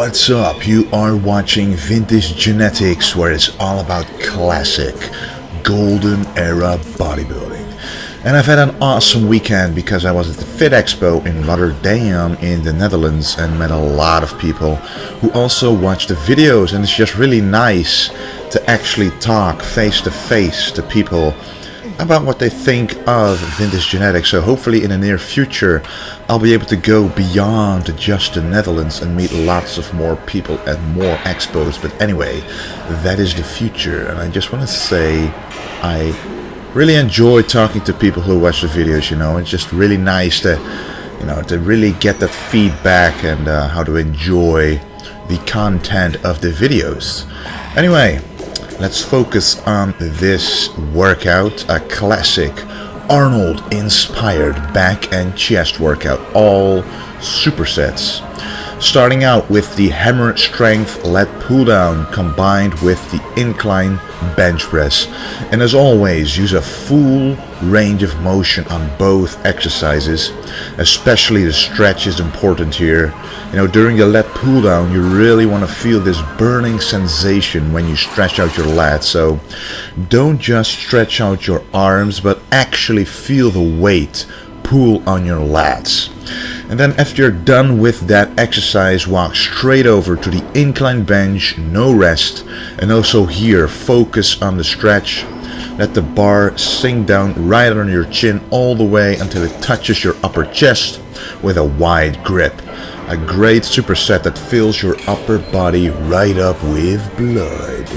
What's up? You are watching Vintage Genetics, where it's all about classic golden era bodybuilding. And I've had an awesome weekend because I was at the Fit Expo in Rotterdam in the Netherlands and met a lot of people who also watched the videos, and it's just really nice to actually talk face to face to people about what they think of Vintage Genetics. So hopefully in the near future I'll be able to go beyond just the Netherlands and meet lots of more people at more expos. But anyway, that is the future, and I just want to say I really enjoy talking to people who watch the videos. It's just really nice to to really get that feedback and how to enjoy the content of the videos. Anyway, let's focus on this workout, a classic Arnold-inspired back and chest workout, all supersets. Starting out with the hammer strength lat pull down combined with the incline bench press. And as always, use a full range of motion on both exercises. Especially the stretch is important here. During the lat pull down, you really want to feel this burning sensation when you stretch out your lats. So don't just stretch out your arms, but actually feel the weight pull on your lats. And then after you're done with that exercise, walk straight over to the incline bench, no rest. And also here, focus on the stretch. Let the bar sink down right under your chin all the way until it touches your upper chest with a wide grip. A great superset that fills your upper body right up with blood.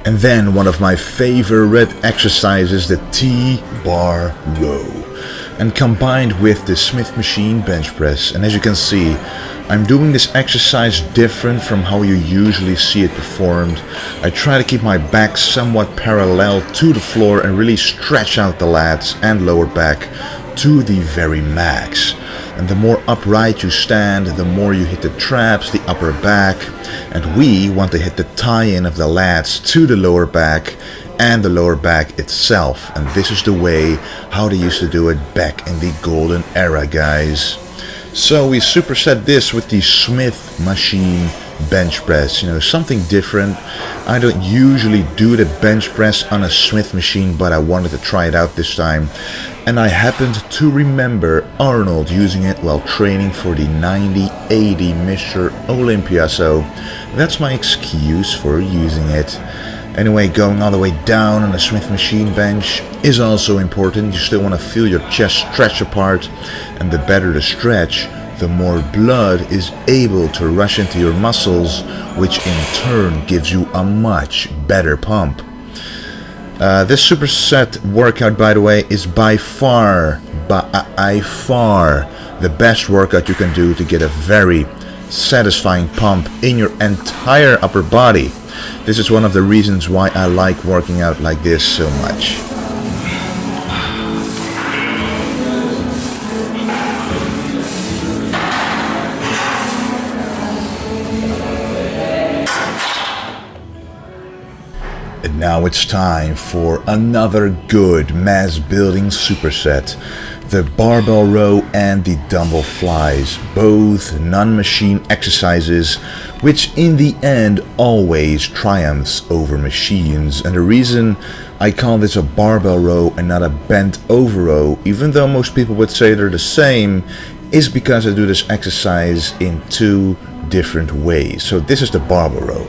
And then one of my favorite exercises, the T-bar row, and combined with the Smith machine bench press. And as you can see, I'm doing this exercise different from how you usually see it performed. I try to keep my back somewhat parallel to the floor and really stretch out the lats and lower back to the very max. And the more upright you stand, the more you hit the traps, the upper back, and we want to hit the tie-in of the lats to the lower back and the lower back itself. And this is the way how they used to do it back in the golden era, guys. So we superset this with the Smith machine bench press, something different. I don't usually do the bench press on a Smith machine, but I wanted to try it out this time. And I happened to remember Arnold using it while training for the 90-80 Mr. Olympia, so that's my excuse for using it. Anyway, going all the way down on the Smith machine bench is also important. You still want to feel your chest stretch apart, and the better the stretch, the more blood is able to rush into your muscles, which in turn gives you a much better pump. This superset workout, by the way, is by far the best workout you can do to get a very satisfying pump in your entire upper body. This is one of the reasons why I like working out like this so much. And now it's time for another good mass building superset. The barbell row and the dumbbell flies, both non-machine exercises, which in the end always triumphs over machines. And the reason I call this a barbell row and not a bent over row, even though most people would say they're the same, is because I do this exercise in two different ways. So this is the barbell row.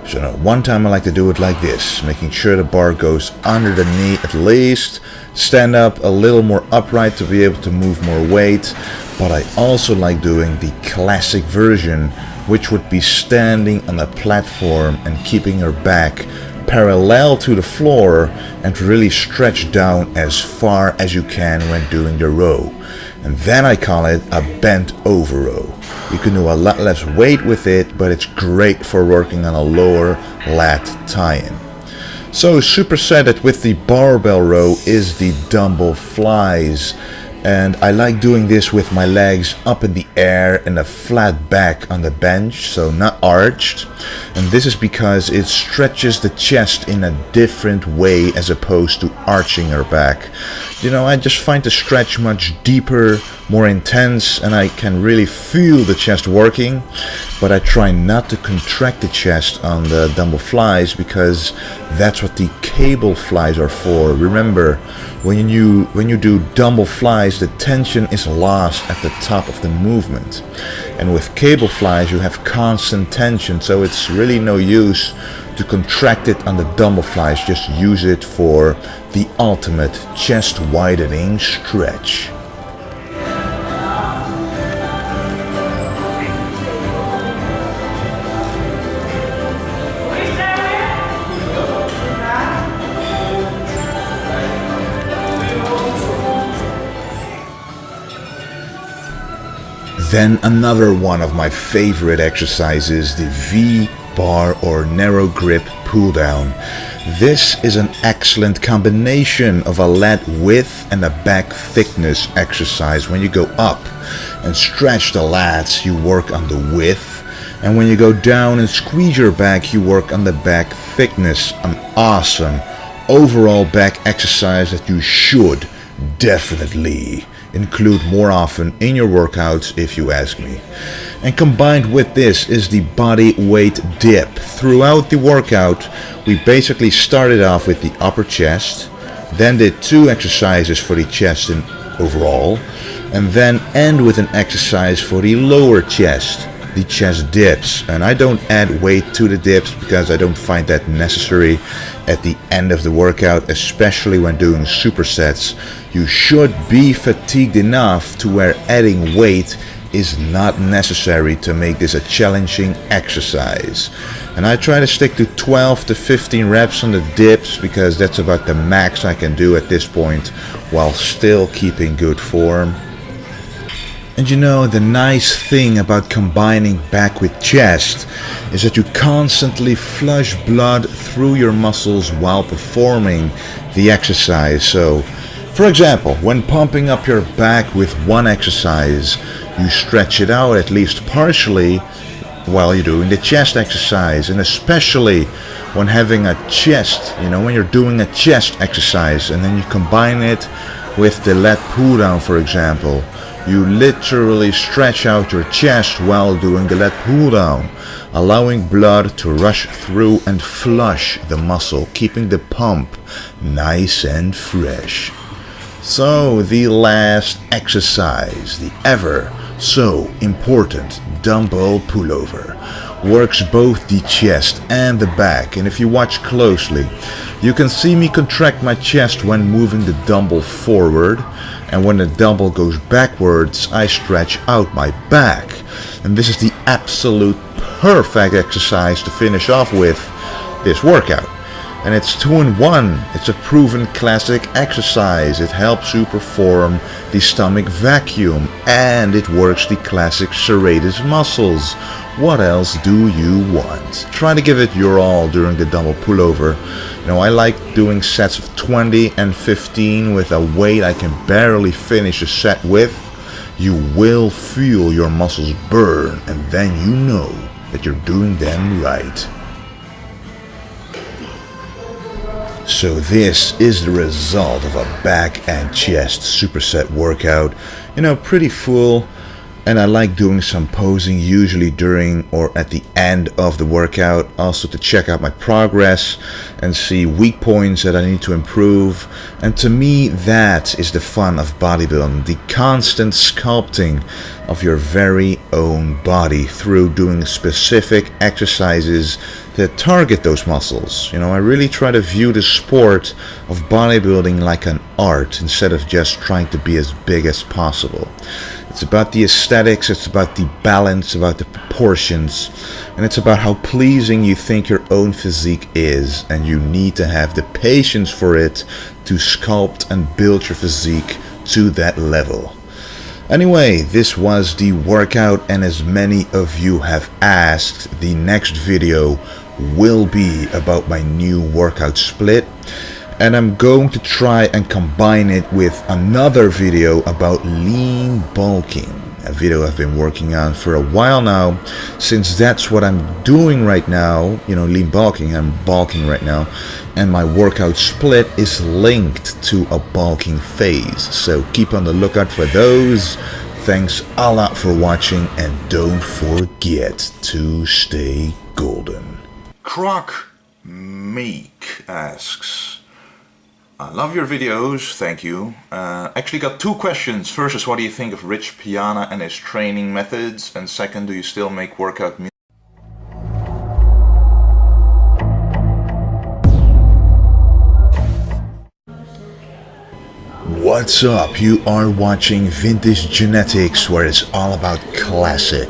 So one time I like to do it like this, making sure the bar goes under the knee at least, stand up a little more upright to be able to move more weight, but I also like doing the classic version, which would be standing on a platform and keeping your back parallel to the floor and really stretch down as far as you can when doing the row. And then I call it a bent over row. You can do a lot less weight with it, but it's great for working on a lower lat tie-in. So supersetted with the barbell row is the dumbbell flies. And I like doing this with my legs up in the air and a flat back on the bench, so not arched. And this is because it stretches the chest in a different way as opposed to arching your back. You know, I just find the stretch much deeper, more intense, and I can really feel the chest working. But I try not to contract the chest on the dumbbell flies because that's what the cable flies are for. Remember, when you do dumbbell flies, the tension is lost at the top of the movement. And with cable flies, you have constant tension, so it's really no use to contract it on the dumbbell flies. Just use it for the ultimate chest widening stretch. Then another one of my favorite exercises, the V-bar or narrow grip pull down. This is an excellent combination of a lat width and a back thickness exercise. When you go up and stretch the lats, you work on the width. And when you go down and squeeze your back, you work on the back thickness. An awesome overall back exercise that you should definitely include more often in your workouts, if you ask me. And combined with this is the body weight dip. Throughout the workout, we basically started off with the upper chest, then did 2 exercises for the chest and overall, and then end with an exercise for the lower chest, the chest dips. And I don't add weight to the dips because I don't find that necessary at the end of the workout, especially when doing supersets. You should be fatigued enough to where adding weight is not necessary to make this a challenging exercise. And I try to stick to 12 to 15 reps on the dips because that's about the max I can do at this point while still keeping good form. And you know, the nice thing about combining back with chest is that you constantly flush blood through your muscles while performing the exercise. So, for example, when pumping up your back with one exercise, you stretch it out at least partially while you're doing the chest exercise. And especially when having a chest, you know, when you're doing a chest exercise and then you combine it with the lat pull down, for example, you literally stretch out your chest while doing the lat pull down, allowing blood to rush through and flush the muscle, keeping the pump nice and fresh. So the last exercise, the ever so important dumbbell pullover, works both the chest and the back. And if you watch closely, you can see me contract my chest when moving the dumbbell forward, and when the dumbbell goes backwards, I stretch out my back. And this is the absolute perfect exercise to finish off with this workout. And it's 2-in-1. It's a proven classic exercise. It helps you perform the stomach vacuum, and it works the classic serratus muscles. What else do you want? Try to give it your all during the dumbbell pullover. You know, I like doing sets of 20 and 15 with a weight I can barely finish a set with. You will feel your muscles burn, and then you know that you're doing them right. So this is the result of a back and chest superset workout. You know, pretty full, and I like doing some posing usually during or at the end of the workout, also to check out my progress and see weak points that I need to improve. And to me, that is the fun of bodybuilding, the constant sculpting of your very own body through doing specific exercises that target those muscles. You know, I really try to view the sport of bodybuilding like an art instead of just trying to be as big as possible. It's about the aesthetics, it's about the balance, about the proportions, and it's about how pleasing you think your own physique is, and you need to have the patience for it to sculpt and build your physique to that level. Anyway, this was the workout, and as many of you have asked, the next video will be about my new workout split. and I'm going to try and combine it with another video about lean bulking, a video I've been working on for a while now, since that's what I'm doing right now. You know, lean bulking, I'm bulking right now, and my workout split is linked to a bulking phase, so keep on the lookout for those. Thanks a lot for watching, and don't forget to stay golden. Croc Meek asks, I love your videos, thank you. Actually got two questions. First is, what do you think of Rich Piana and his training methods? And second, do you still make workout music? What's up? You are watching Vintage Genetics, where it's all about classic,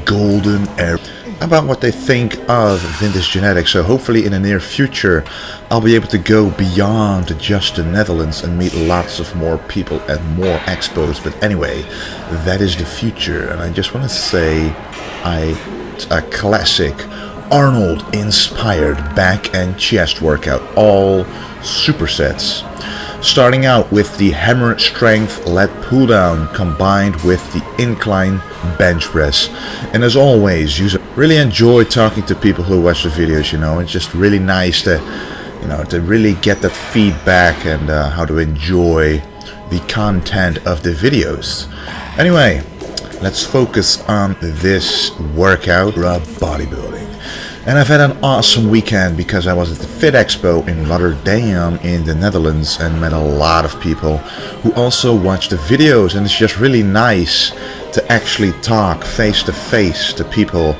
golden era, about what they think of vintage genetics. So hopefully in the near future I'll be able to go beyond just the Netherlands and meet lots of more people at more expos. But anyway, that is the future, and I just want to say a classic Arnold inspired back and chest workout, all supersets. Starting out with the hammer strength lat pull down combined with the incline bench press. And as always, really enjoy talking to people who watch the videos. You know, it's just really nice to, you know, to really get that feedback and how to enjoy the content of the videos. Anyway, let's focus on this workout, bodybuilding. And I've had an awesome weekend because I was at the Fit Expo in Rotterdam in the Netherlands and met a lot of people who also watch the videos, and it's just really nice to actually talk face to face to people